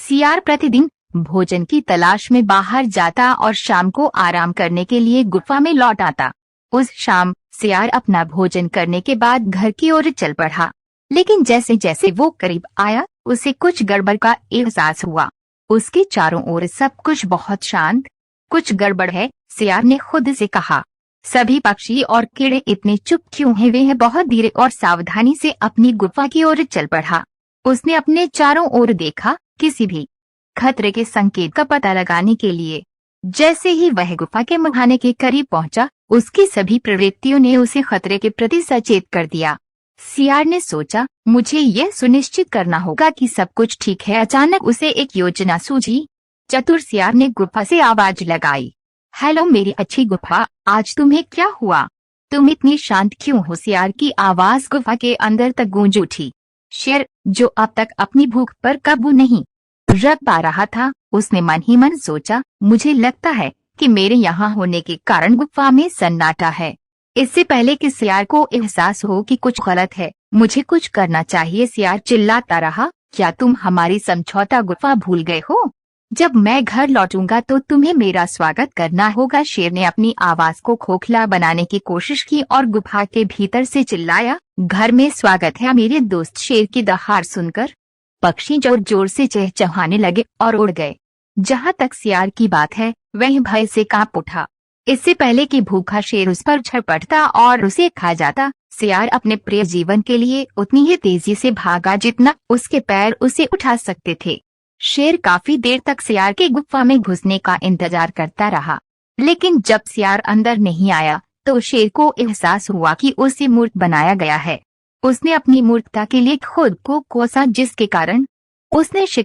सियार प्रतिदिन भोजन की तलाश में बाहर जाता और शाम को आराम करने के लिए गुफा में लौट आता। उस शाम सियार अपना भोजन करने के बाद घर की ओर चल पड़ा, लेकिन जैसे जैसे वो करीब आया उसे कुछ गड़बड़ का एहसास हुआ। उसके चारों ओर सब कुछ बहुत शांत। कुछ गड़बड़ है, सियार ने खुद से कहा। सभी पक्षी और कीड़े इतने चुप क्यों हैं? वह बहुत धीरे और सावधानी से अपनी गुफा की ओर चल पड़ा। उसने अपने चारों ओर देखा, किसी भी खतरे के संकेत का पता लगाने के लिए। जैसे ही वह गुफा के मुहाने के करीब पहुंचा, उसकी सभी प्रवृत्तियों ने उसे खतरे के प्रति सचेत कर दिया। सियार ने सोचा, मुझे यह सुनिश्चित करना होगा कि सब कुछ ठीक है। अचानक उसे एक योजना सूझी। चतुर सियार ने गुफा से आवाज लगाई, हेलो मेरी अच्छी गुफा, आज तुम्हें क्या हुआ? तुम इतनी शांत क्यों हो? सियार की आवाज गुफा के अंदर तक गूंज उठी। शेर, जो अब तक अपनी भूख पर काबू नहीं रख पा रहा था, उसने मन ही मन सोचा, मुझे लगता है कि मेरे यहाँ होने के कारण गुफा में सन्नाटा है। इससे पहले कि सियार को एहसास हो कि कुछ गलत है, मुझे कुछ करना चाहिए। सियार चिल्लाता रहा, क्या तुम हमारी समझौता गुफा भूल गए हो? जब मैं घर लौटूंगा तो तुम्हें मेरा स्वागत करना होगा। शेर ने अपनी आवाज को खोखला बनाने की कोशिश की और गुफा के भीतर से चिल्लाया, घर में स्वागत है मेरे दोस्त। शेर की दहाड़ सुनकर पक्षी जोर जोर से चहचहाने लगे और उड़ गए। जहाँ तक सियार की बात है, वह भय से कांप उठा। इससे पहले कि भूखा शेर उस पर झपटता और उसे खा जाता, सियार अपने प्रिय जीवन के लिए उतनी ही तेजी से भागा जितना उसके पैर उसे उठा सकते थे। शेर काफी देर तक सियार के गुफा में घुसने का इंतजार करता रहा, लेकिन जब सियार अंदर नहीं आया तो शेर को एहसास हुआ कि उसे मूर्ख बनाया गया है। उसने अपनी मूर्खता के लिए खुद को कोसा, जिसके कारण उसने शिकार